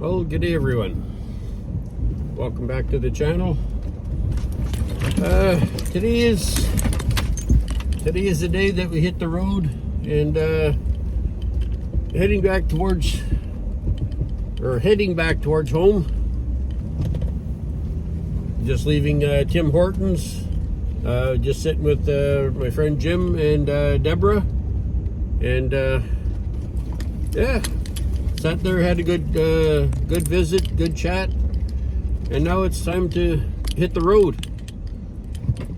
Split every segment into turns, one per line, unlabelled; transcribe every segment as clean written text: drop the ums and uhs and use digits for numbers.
Well, good day everyone. Welcome back to the channel. Today is the day that we hit the road and heading back towards home. Just leaving Tim Hortons. Just sitting with my friend Jim and Deborah, and yeah, sat there, had a good visit, good chat, and now it's time to hit the road.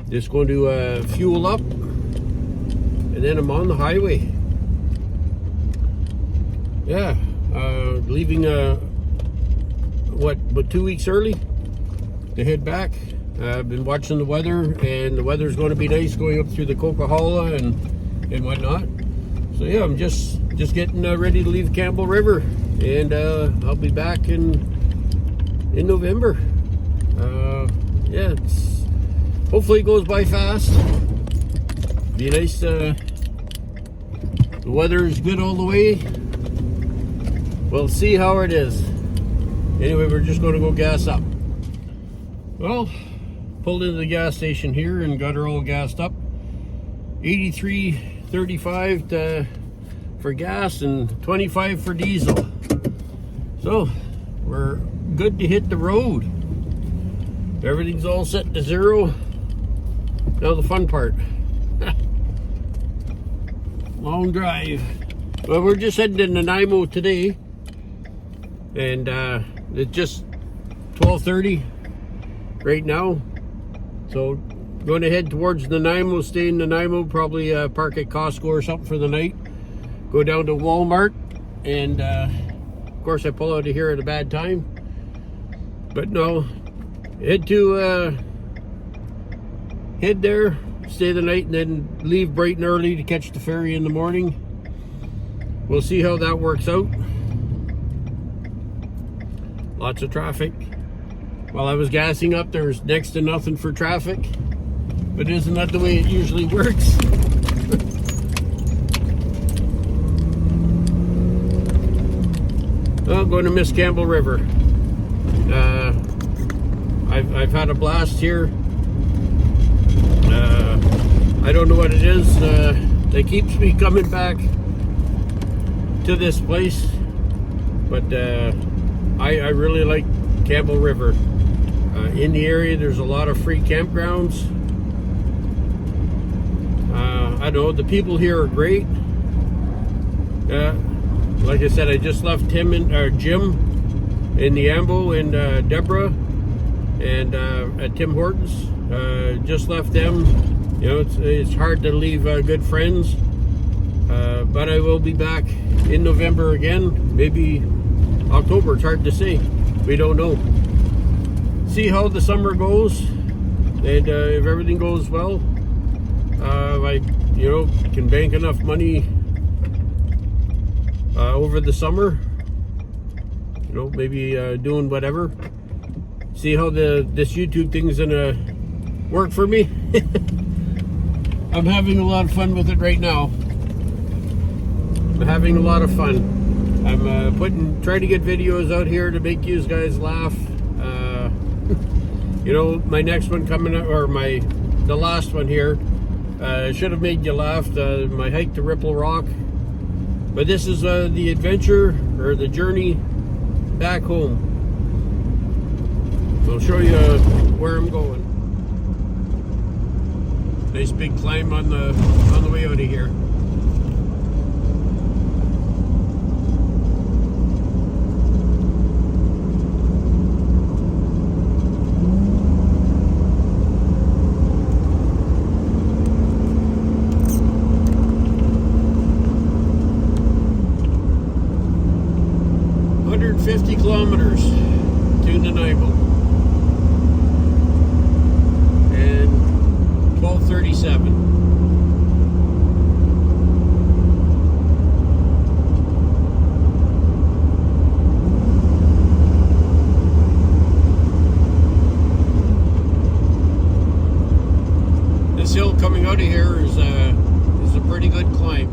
Just going to fuel up, and then I'm on the highway. Yeah, leaving about 2 weeks early to head back. I've been watching the weather, and the weather's going to be nice going up through the Coquihalla and whatnot. So yeah, I'm just getting ready to leave Campbell River, and I'll be back in November. Yeah, hopefully it goes by fast. Be nice. The weather is good all the way. We'll see how it is. Anyway, we're just going to go gas up. Well, pulled into the gas station here and got her all gassed up. 83.35 for gas and 25 for diesel. So we're good to hit the road. Everything's all set to zero. Now the fun part. Long drive. Well, we're just heading to Nanaimo today, and it's just 12:30 right now. So going to head towards Nanaimo, stay in Nanaimo, probably park at Costco or something for the night. Go down to Walmart, and of course I pull out of here at a bad time. But no, head there, stay the night, and then leave bright and early to catch the ferry in the morning. We'll see how that works out. Lots of traffic. While I was gassing up, there was next to nothing for traffic. But isn't that the way it usually works? I'm going to miss Campbell River. I've had a blast here. I don't know what it is that keeps me coming back to this place, but I really like Campbell River. In the area, there's a lot of free campgrounds. I know the people here are great. Like I said, I just left Jim in the Ambo, and Deborah and at Tim Hortons. Just left them. You know, it's hard to leave good friends, but I will be back in November again, maybe October. It's hard to say. We don't know. See how the summer goes, and if everything goes well, I can bank enough money over the summer, maybe doing whatever. See how this YouTube thing's gonna work for me. I'm having a lot of fun with it right now. I'm having a lot of fun. I'm trying to get videos out here to make you guys laugh. My next one coming up, or the last one here, should have made you laugh. My hike to Ripple Rock. But this is the adventure, or the journey back home. I'll show you where I'm going. Nice big climb on the way out of here. Kilometers to Nanaimo, and 12:37. This hill coming out of here is a pretty good climb.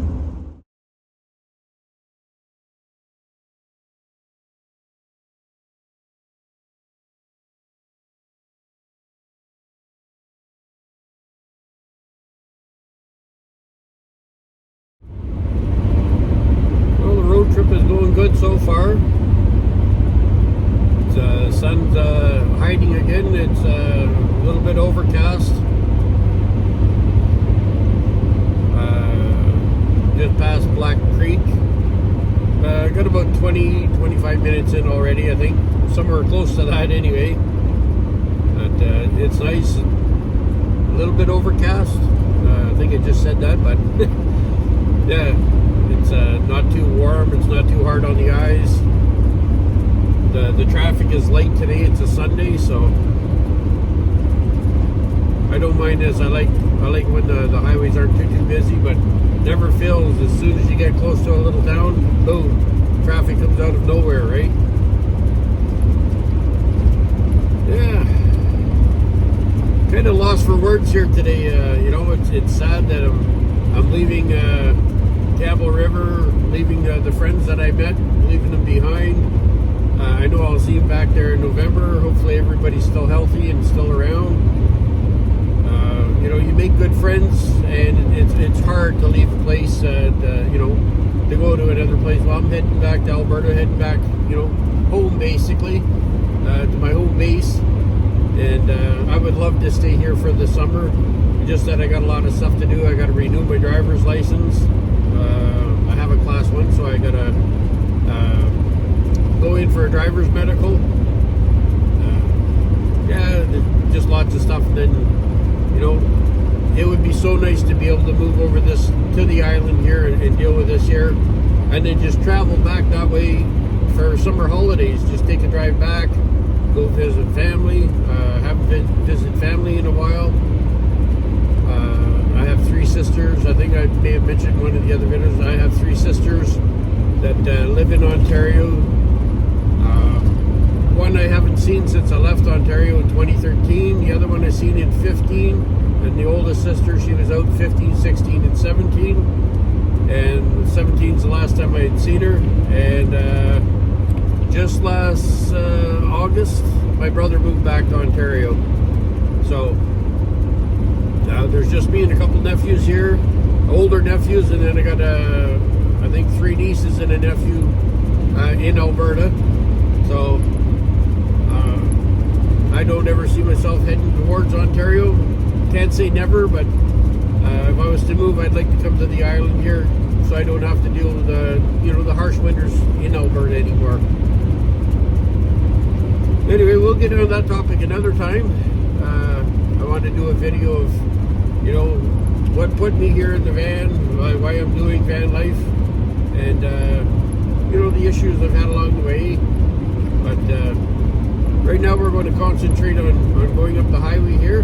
so far. The sun's hiding again. It's a little bit overcast. Just past Black Creek. Got about 20-25 minutes in already, I think. Somewhere close to that anyway. But it's nice. A little bit overcast. I think I just said that, but yeah, it's not too warm. It's not too hard on the eyes. The traffic is light today. It's a Sunday, so I don't mind this. I like when the highways aren't too busy, but never feels as soon as you get close to a little town, boom, traffic comes out of nowhere, right? Yeah, kind of lost for words here today. You know, it's sad that I'm leaving Campbell River, leaving the friends that I met, leaving them behind. I know I'll see them back there in November. Hopefully everybody's still healthy and still around. You know, you make good friends, and it's hard to leave a place, you know, to go to another place. Well, I'm heading back to Alberta, heading back, you know, home basically, to my home base. And I would love to stay here for the summer. Just that I got a lot of stuff to do. I got to renew my driver's license. I have a class 1, so I got to go in for a driver's medical. Yeah, just lots of stuff. And then, you know, it would be so nice to be able to move over this to the island here and deal with this here, and then just travel back that way for summer holidays. Just take a drive back, go visit family. Haven't visited family in a while. I have 3 sisters. I think I may have mentioned one of the other videos. I have 3 sisters that live in Ontario. One I haven't seen since I left Ontario in 2013. The other one I seen in 15. And the oldest sister, she was out 15, 16, and 17. And 17 is the last time I had seen her. And just last August, my brother moved back to Ontario. So there's just me and a couple nephews here, older nephews, and then I got I think 3 nieces and a nephew in Alberta. So I don't ever see myself heading towards Ontario. Can't say never, but if I was to move, I'd like to come to the island here, so I don't have to deal with the harsh winters in Alberta anymore. Anyway, we'll get into that topic another time. I want to do a video of, you know, what put me here in the van, why I'm doing van life, and you know, the issues I've had along the way. But right now we're going to concentrate on going up the highway here.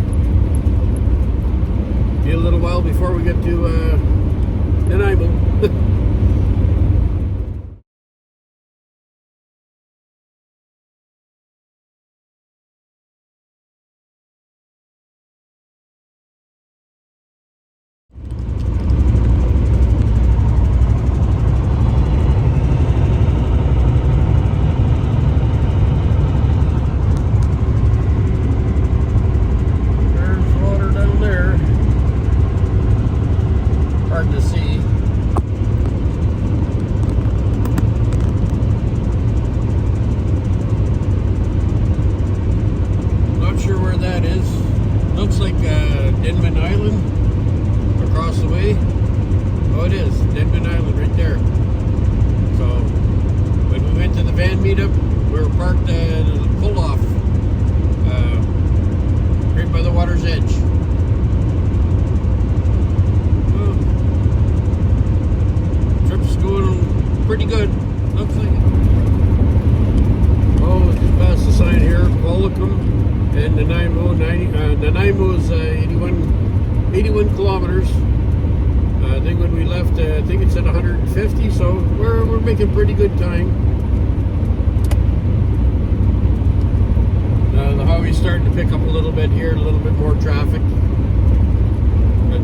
Be a little while before we get to Nanaimo. Nanaimo is 81 kilometers. I think when we left, I think it's at 150, so we're making pretty good time. The highway's starting to pick up a little bit here, a little bit more traffic, but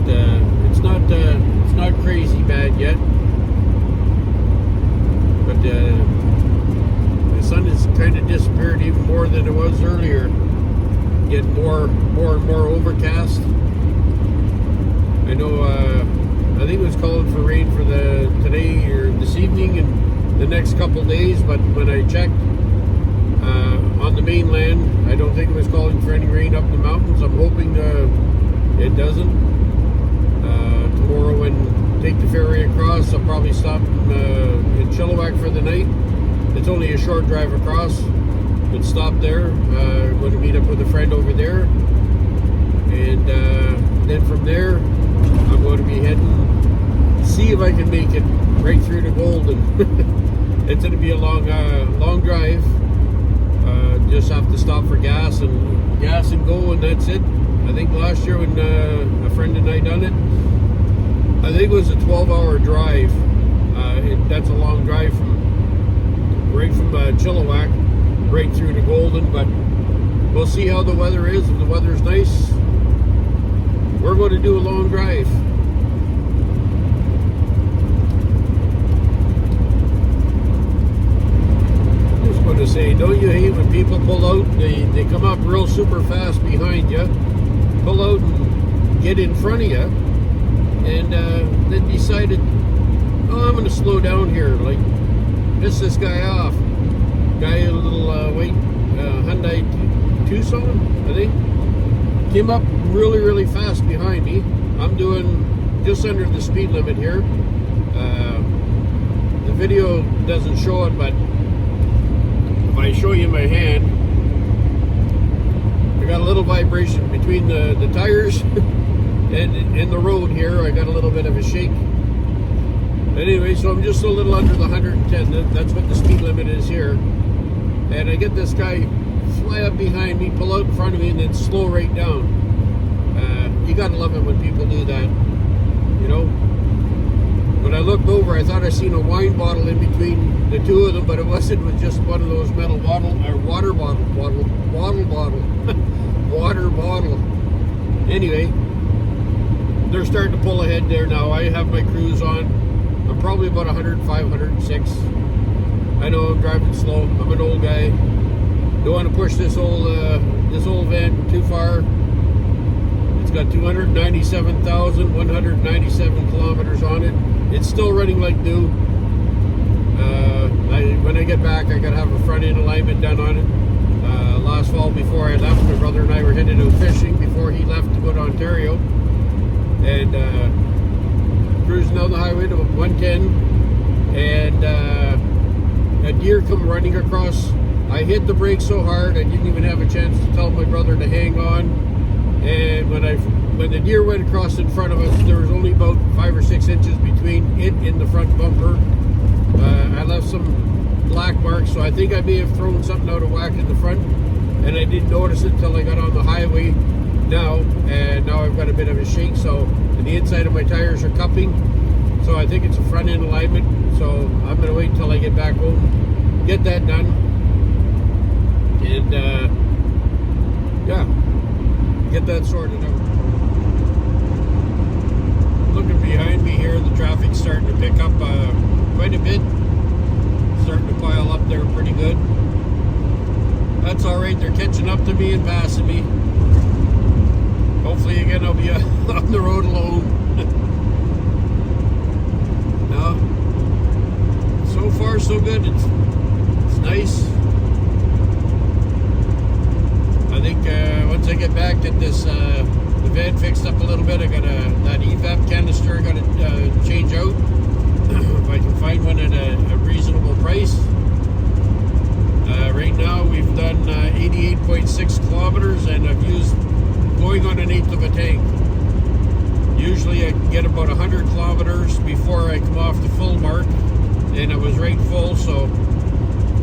it's not crazy bad yet. But the sun has kind of disappeared even more than it was earlier. Getting more and more overcast. I know. I think it was calling for rain for today or this evening, and the next couple days, but when I checked on the mainland, I don't think it was calling for any rain up the mountains. I'm hoping it doesn't. Tomorrow when take the ferry across, I'll probably stop in Chilliwack for the night. It's only a short drive across, but stop there. I'm going to meet up with a friend over there, and then from there I'm going to be heading, see if I can make it right through to Golden. It's going to be a long drive. Just have to stop for gas and go, and that's it. I think last year when a friend and I done it, I think it was a 12-hour drive. That's a long drive right from Chilliwack right through to Golden, but we'll see how the weather is. If the weather's nice, we're going to do a long drive. Just going to say, don't you hate when people pull out, they come up real super fast behind you, pull out and get in front of you, and then decided, oh, I'm going to slow down here, like piss this guy off. Guy in a little white Hyundai Tucson, I think, came up really, really fast behind me. I'm doing just under the speed limit here. The video doesn't show it, but if I show you my hand, I got a little vibration between the tires and the road here. I got a little bit of a shake. Anyway, so I'm just a little under the 110. That's what the speed limit is here. And I get this guy fly up behind me, pull out in front of me, and then slow right down. You gotta love it when people do that. You know? When I looked over, I thought I seen a wine bottle in between the two of them, but it wasn't. It was just one of those metal water bottle. Anyway, they're starting to pull ahead there now. I have my cruise on. I'm probably about 105, 106. I know I'm driving slow. I'm an old guy. Don't want to push this old van too far. It's got 297,197 kilometers on it. It's still running like new. When I get back, I gotta have a front end alignment done on it. Last fall, before I left, my brother and I were headed out fishing before he left to go to Ontario, and cruising down the highway to 110, and a deer come running across. I hit the brake so hard I didn't even have a chance to tell my brother to hang on. And when the deer went across in front of us, there was only about 5 or 6 inches between it and the front bumper. I left some black marks, so I think I may have thrown something out of whack in the front, and I didn't notice it until I got on the highway now, and now I've got a bit of a shake, so the inside of my tires are cupping, so I think it's a front end alignment. So I'm going to wait until I get back home, get that done, and yeah, get that sorted out. Looking behind me here, the traffic's starting to pick up quite a bit. Starting to pile up there pretty good. That's alright, they're catching up to me and passing me. Hopefully again I'll be on the road alone. No, so far so good. It's nice. I think once I get back, get this the van fixed up a little bit. I got that evap canister I got to change out. If I can find one at a reasonable price. Right now we've done 88.6 kilometers, and I've used going on 1/8 of a tank. Usually I can get about 100 kilometers before I come off the full mark, and I was right full, so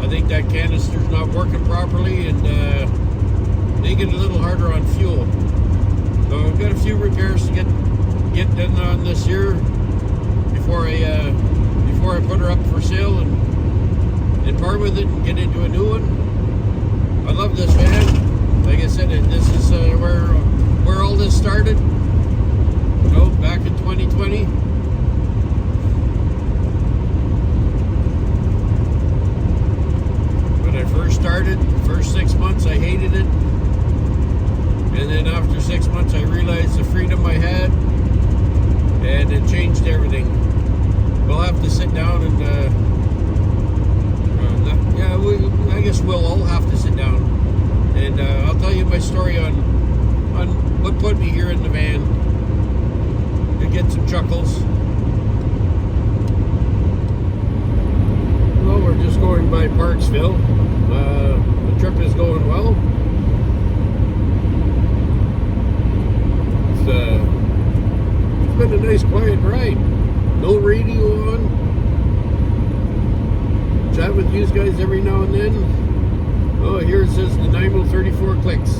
I think that canister's not working properly, and making it a little harder on fuel. So I've got a few repairs to get done on this year before I put her up for sale and part with it and get into a new one. I love this van. Like I said, this is where all this started. You know, back in 2020. When I first started, the first 6 months I hated it. And then after 6 months I realized the freedom I had, and it changed everything. We'll have to sit down and story on what put me here in the van to get some chuckles. Well, we're just going by Parksville. The trip is going well. It's been a nice quiet ride. No radio on. Chat with you guys every now and then. Oh, here it says Nanaimo 34 clicks.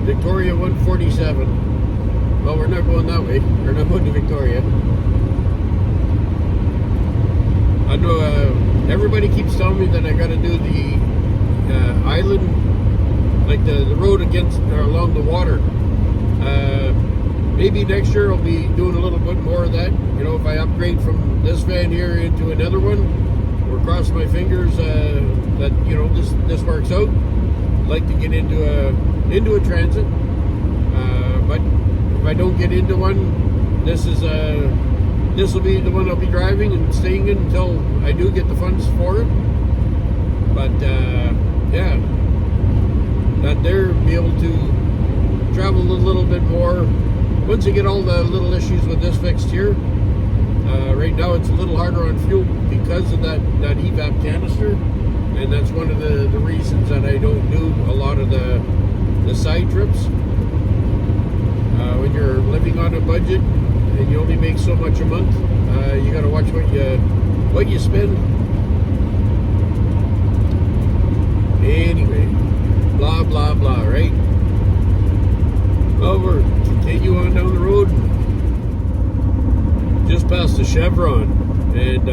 Victoria 147. Well, we're not going that way. We're not going to Victoria. I know everybody keeps telling me that I got to do the island, like the road against or along the water. Maybe next year I'll be doing a little bit more of that. You know, if I upgrade from this van here into another one, or cross my fingers that you know this works out. I'd like to get into a transit, but if I don't get into one, this will be the one I'll be driving and staying in until I do get the funds for it. But yeah, that there be able to travel a little bit more once I get all the little issues with this fixed here. Right now it's a little harder on fuel because of that evap canister, and that's one of the reasons that I don't do a lot of the side trips. When you're living on a budget and you only make so much a month, you got to watch what you spend. Anyway, blah blah blah, right? Well, we're continue on down the road. Just past the Chevron, and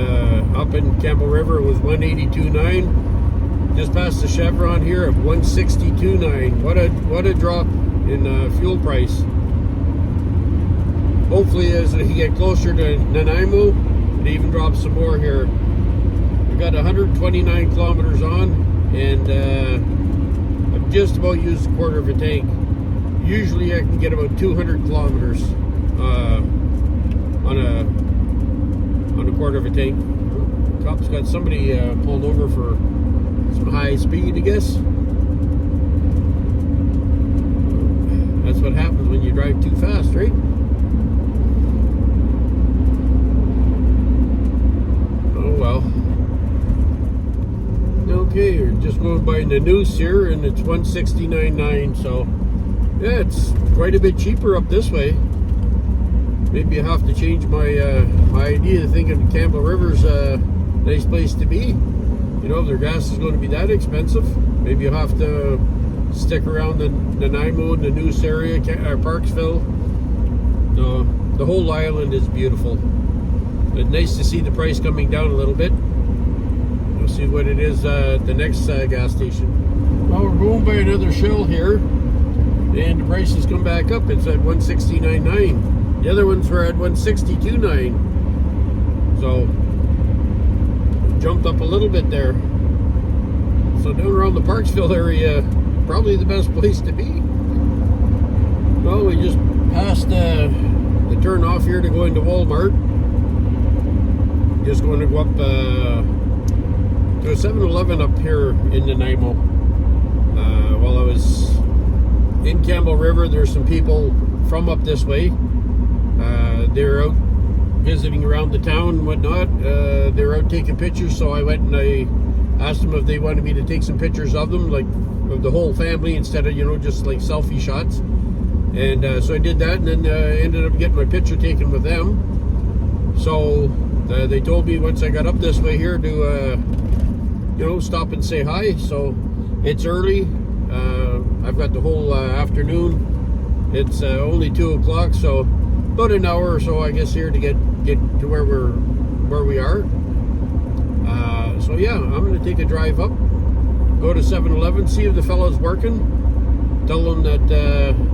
up in Campbell River it was 182.9. Just past the Chevron here at 162.9. What a drop in fuel price. Hopefully, as we get closer to Nanaimo, it even drops some more here. We've got 129 kilometers on, and I've just about used a quarter of a tank. Usually, I can get about 200 kilometers on a quarter of a tank. Cop's got somebody pulled over for some high speed, I guess. That's what happens when you drive too fast, right? Oh well. Okay, we're just going by the noose here, and it's 169.9, so yeah, it's quite a bit cheaper up this way. Maybe I have to change my my idea, thinking Campbell River's a nice place to be. You know, if their gas is going to be that expensive, maybe you'll have to stick around the Nanaimo and the Noose area, or Parksville. No, the whole island is beautiful. It's nice to see the price coming down a little bit. We'll see what it is at the next gas station. Well, we're going by another Shell here, and the price has come back up. It's at 169.9. The other ones were at 162.9. So jumped up a little bit there. So down around the Parksville area, probably the best place to be. Well, we just passed the turn off here to go into Walmart. Just going to go up to a 7-Eleven up here in Nanaimo. While I was in Campbell River, there's some people from up this way. They're out visiting around the town and whatnot. They're out taking pictures, so I went and I asked them if they wanted me to take some pictures of them, like of the whole family, instead of, you know, just like selfie shots. And so I did that, and then ended up getting my picture taken with them. So they told me once I got up this way here to you know, stop and say hi. So it's early. I've got the whole afternoon. It's only 2 o'clock, so about an hour or so, I guess, here to get to where we are. So yeah, I'm going to take a drive up, go to 7-Eleven, see if the fellow's working, tell them that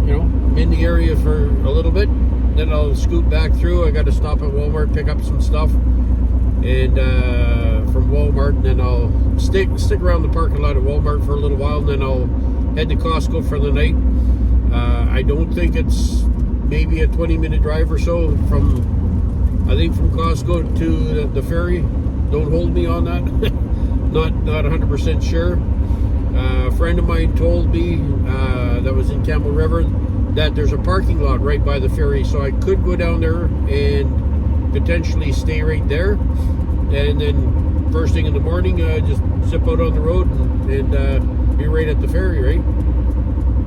you know, I'm in the area for a little bit, then I'll scoot back through. I got to stop at Walmart, pick up some stuff, and from Walmart, and then I'll stick around the parking lot at Walmart for a little while, and then I'll head to Costco for the night. I don't think it's maybe a 20-minute drive or so from Costco to the ferry. Don't hold me on that. Not 100% sure. A friend of mine told me that was in Campbell River that there's a parking lot right by the ferry, so I could go down there and potentially stay right there, and then first thing in the morning just zip out on the road and be right at the ferry, right?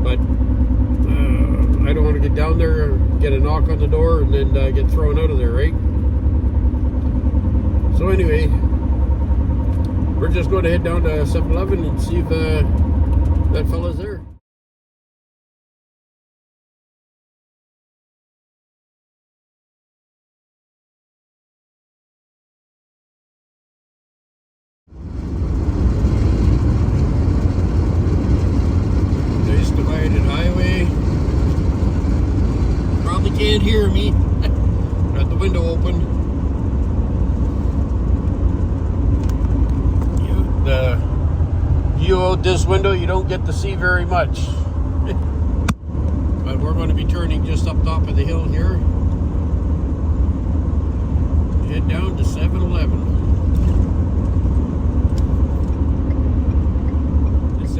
But I don't want to get down there, get a knock on the door, and then get thrown out of there, right? So anyway, we're just going to head down to 7-Eleven and see if that fella's there. Nice divided highway. Probably can't hear me. Got the window open. The view out this window, you don't get to see very much. But we're going to be turning just up top of the hill here. Head down to 7-Eleven. This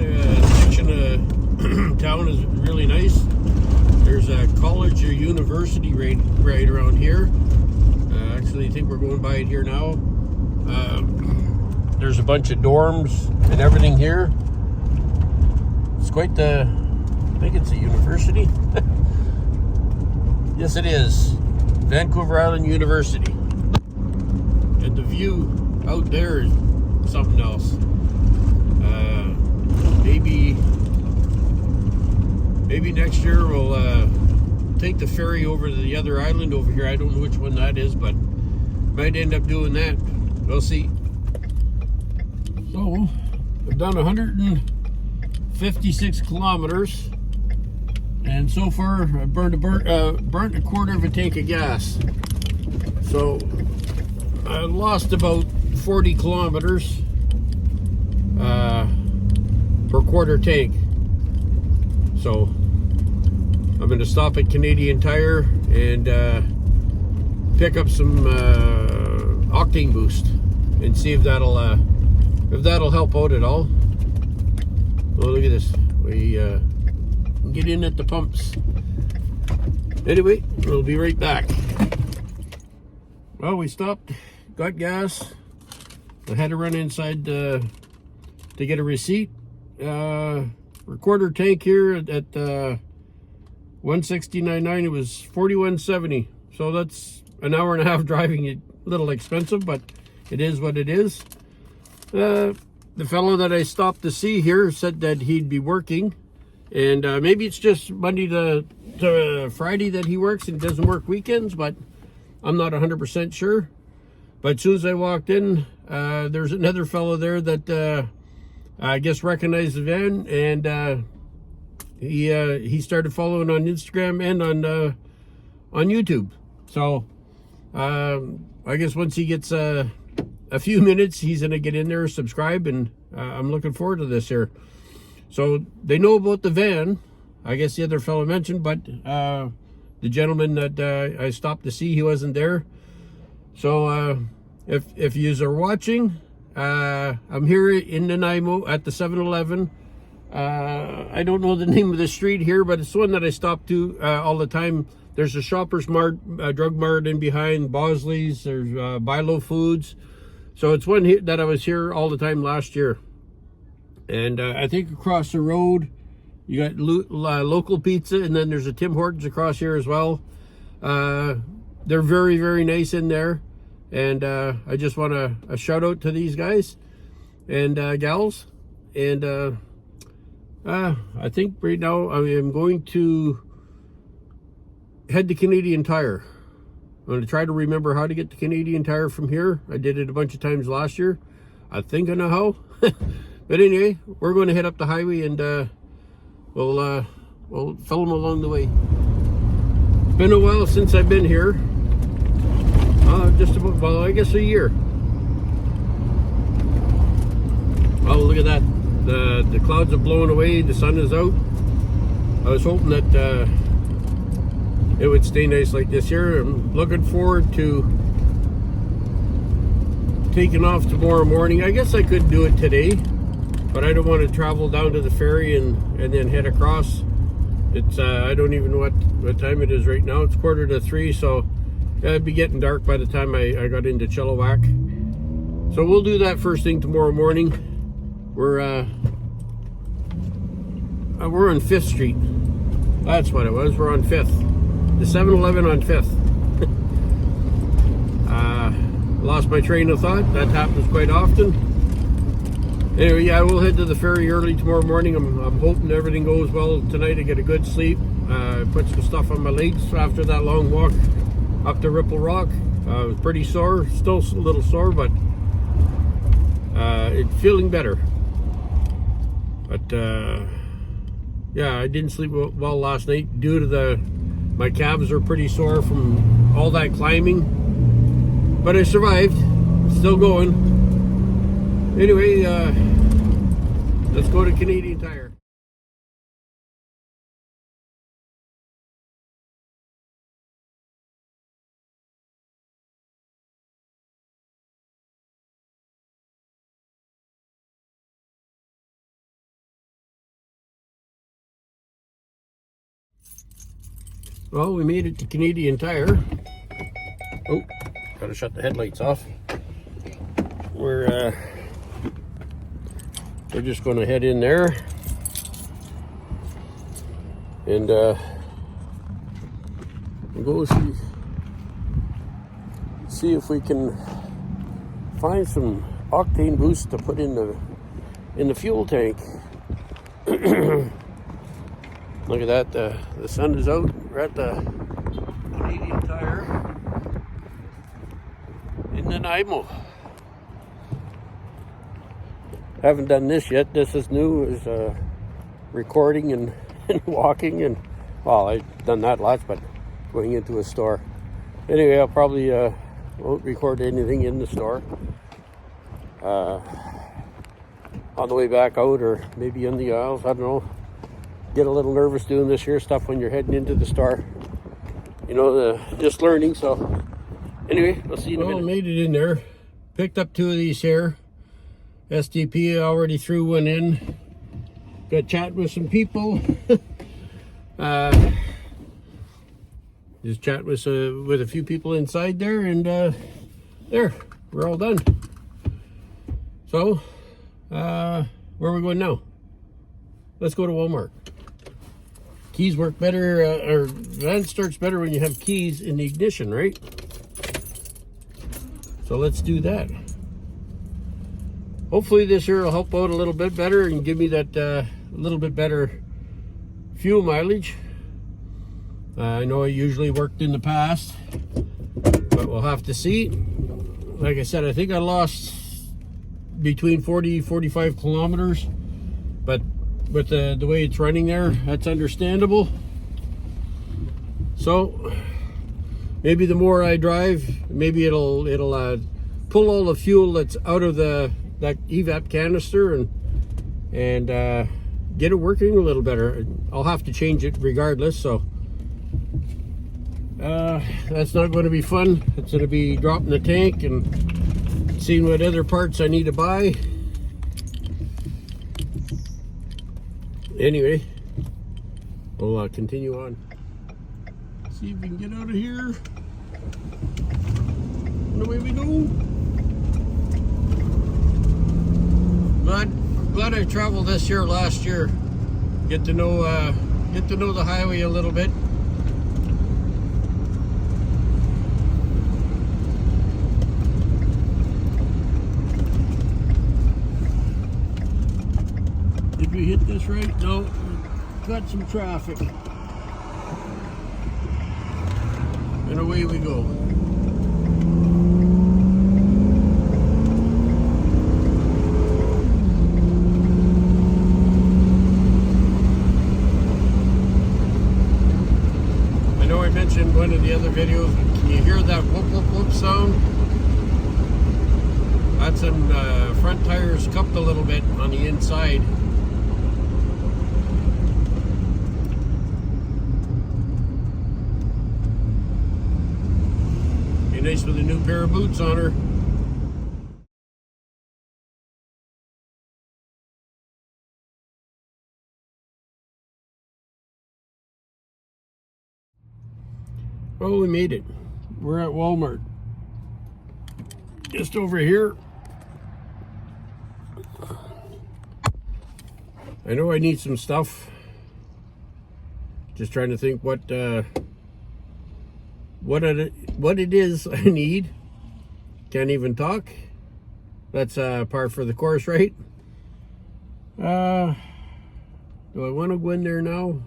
section of town is really nice. There's a college or university right around here. Actually, I think we're going by it here now. There's a bunch of dorms and everything here. It's quite the, I think it's a university. Yes, it is. Vancouver Island University. And the view out there is something else. Maybe next year we'll take the ferry over to the other island over here. I don't know which one that is, but might end up doing that. We'll see. So, I've done 156 kilometers, and so far I've burnt a quarter of a tank of gas. So, I lost about 40 kilometers per quarter tank. So, I'm going to stop at Canadian Tire and pick up some octane boost and see if that'll help out at all. Oh, look at this. We get in at the pumps. Anyway, we'll be right back. Well, we stopped, got gas. I had to run inside to get a receipt. Quarter tank here at 169.9. It was 41.70. So that's an hour and a half driving. A little expensive, but it is what it is. The fellow that I stopped to see here said that he'd be working, and maybe it's just Monday to Friday that he works and doesn't work weekends, but I'm not 100% sure. But as soon as I walked in, there's another fellow there that I guess recognized the van, and he started following on Instagram and on YouTube. So I guess once he gets a few minutes, he's gonna get in there, subscribe, and I'm looking forward to this here. So they know about the van, I guess the other fellow mentioned, but the gentleman that I stopped to see, he wasn't there. So if you are watching, I'm here in Nanaimo at the 7-Eleven. I don't know the name of the street here, but it's the one that I stop to all the time. There's a Shoppers Mart, Drug Mart in behind, Bosley's, there's Bilo Foods. So it's one that I was here all the time last year. And I think across the road, you got local pizza, and then there's a Tim Hortons across here as well. They're very, very nice in there. And I just want a shout out to these guys and gals. And I think right now I am going to head to Canadian Tire. I'm going to try to remember how to get to Canadian Tire from here. I did it a bunch of times last year. I think I know how. But anyway, we're going to head up the highway, and we'll film along the way. It's been a while since I've been here. Just about, well, I guess a year. Oh, look at that. The clouds have blown away. The sun is out. I was hoping that it would stay nice like this here. I'm looking forward to taking off tomorrow morning. I guess I could do it today. but I don't want to travel down to the ferry and then head across. It's I don't even know what time it is right now. It's 2:45, so it'd be getting dark by the time I got into Chilliwack. So we'll do that first thing tomorrow morning. We're on 5th Street. That's what it was. We're on 5th. The 7-Eleven on 5th. Lost my train of thought. That happens quite often. Anyway, yeah, we'll head to the ferry early tomorrow morning. I'm hoping everything goes well tonight. I get a good sleep. Put some stuff on my legs after that long walk up to Ripple Rock. I was pretty sore, still a little sore, but it's feeling better. But yeah, I didn't sleep well last night due to my calves are pretty sore from all that climbing. But I survived, still going. Anyway, let's go to Canadian Tire. Well, we made it to Canadian Tire. Oh, gotta shut the headlights off. We're just going to head in there and go see if we can find some octane boost to put in the fuel tank. Look at that, the sun is out. We're at the Canadian Tire in Nanaimo. Haven't done this yet. This is new, is recording and walking, and well, I've done that lots, but going into a store. Anyway, I'll probably won't record anything in the store on the way back out, or maybe in the aisles. I don't know. Get a little nervous doing this here stuff when you're heading into the store. You know, just learning. So anyway, we'll see you in a minute. Made it in there. Picked up 2 of these here. SDP already threw one in. Got chatting with some people. Just chat with a few people inside there, and there, we're all done. So, where are we going now? Let's go to Walmart. Keys work better, or van starts better when you have keys in the ignition, right? So let's do that. Hopefully this here will help out a little bit better and give me that little bit better fuel mileage. I know I usually worked in the past, but we'll have to see. Like I said, I think I lost between 40-45 kilometers, but with the way it's running there, that's understandable. So maybe the more I drive, maybe it'll pull all the fuel that's out of that evap canister and get it working a little better. I'll have to change it regardless, so that's not going to be fun. It's going to be dropping the tank and seeing what other parts I need to buy. Anyway, we'll continue on. See if we can get out of here. And away we go. Glad I traveled this year last year. Get to know the highway a little bit. Did we hit this right? No. Got some traffic. And away we go. I know I mentioned one of the other videos, can you hear that whoop whoop whoop sound? That's some front tires cupped a little bit on the inside. Nice with a new pair of boots on her. Oh, we made it. We're at Walmart. Just over here. I know I need some stuff. Just trying to think what it is I need. Can't even talk. That's par for the course, right? Do I want to go in there now?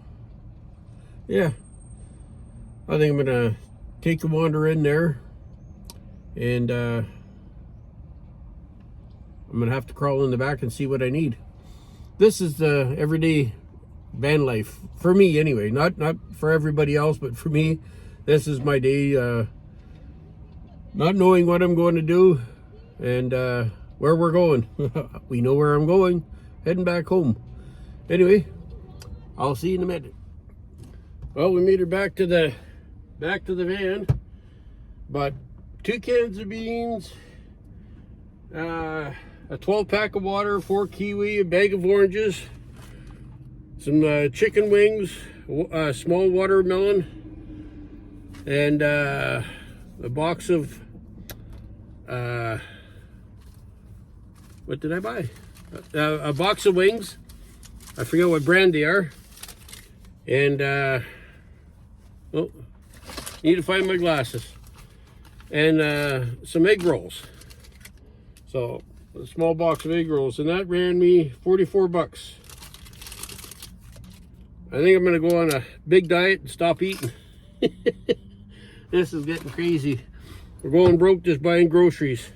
Yeah. I think I'm gonna take a wander in there, and I'm gonna have to crawl in the back and see what I need. This is the everyday van life for me, anyway. Not for everybody else, but for me, this is my day. Not knowing what I'm going to do and where we're going. We know where I'm going. Heading back home. Anyway, I'll see you in a minute. Well, we made it back to the van. But 2 cans of beans, a 12-pack of water, 4 kiwi, a bag of oranges, some chicken wings, a small watermelon, and a box of what did I buy? A box of wings. I forget what brand they are. And oh, need to find my glasses. And some egg rolls. So a small box of egg rolls, and that ran me 44 bucks. I think I'm gonna go on a big diet and stop eating. This is getting crazy. We're going broke just buying groceries.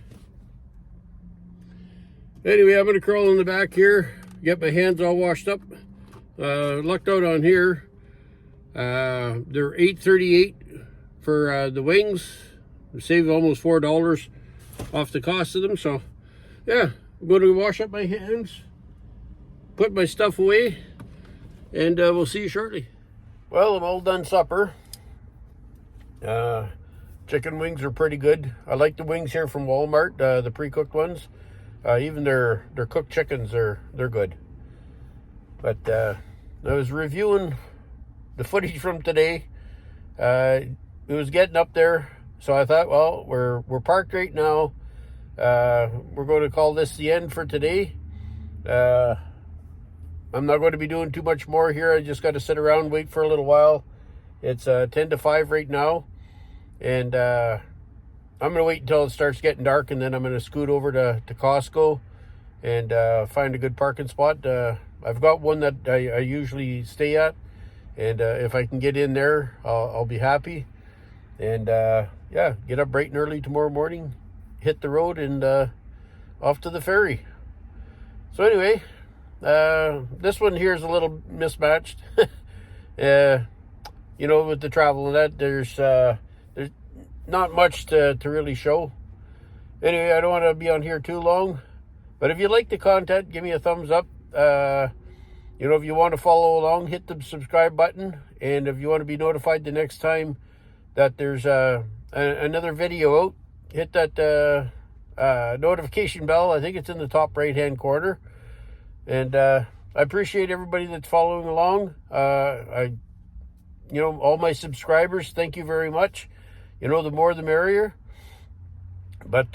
Anyway, I'm gonna crawl in the back here, get my hands all washed up. Lucked out on here. They're $8.38 for the wings. I saved almost $4 off the cost of them. So yeah, I'm going to wash up my hands, put my stuff away, and we'll see you shortly. Well, I'm all done supper. Chicken wings are pretty good. I like the wings here from Walmart, the pre-cooked ones. Even their cooked chickens, they're good. But I was reviewing the footage from today. It was getting up there, so I thought, well, we're parked right now. We're going to call this the end for today. I'm not going to be doing too much more here. I just got to sit around and wait for a little while. It's 10 to 5 right now, and I'm going to wait until it starts getting dark, and then I'm going to scoot over to Costco and find a good parking spot. I've got one that I usually stay at, and if I can get in there, I'll be happy. And yeah, get up bright and early tomorrow morning, hit the road, and off to the ferry. So anyway, this one here is a little mismatched. You know, with the travel and that, there's not much to really show. Anyway, I don't want to be on here too long, but if you like the content, give me a thumbs up. You know, if you want to follow along, hit the subscribe button, and if you want to be notified the next time that there's another video out, hit that notification bell. I think it's in the top right hand corner. And I appreciate everybody that's following along. You know, all my subscribers, thank you very much. You know, the more the merrier. But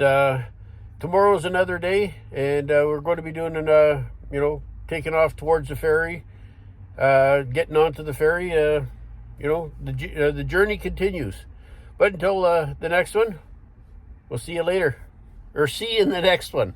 tomorrow's another day, and we're going to be doing you know, taking off towards the ferry, getting onto the ferry. You know, the journey continues. But until the next one, we'll see you later, or see you in the next one.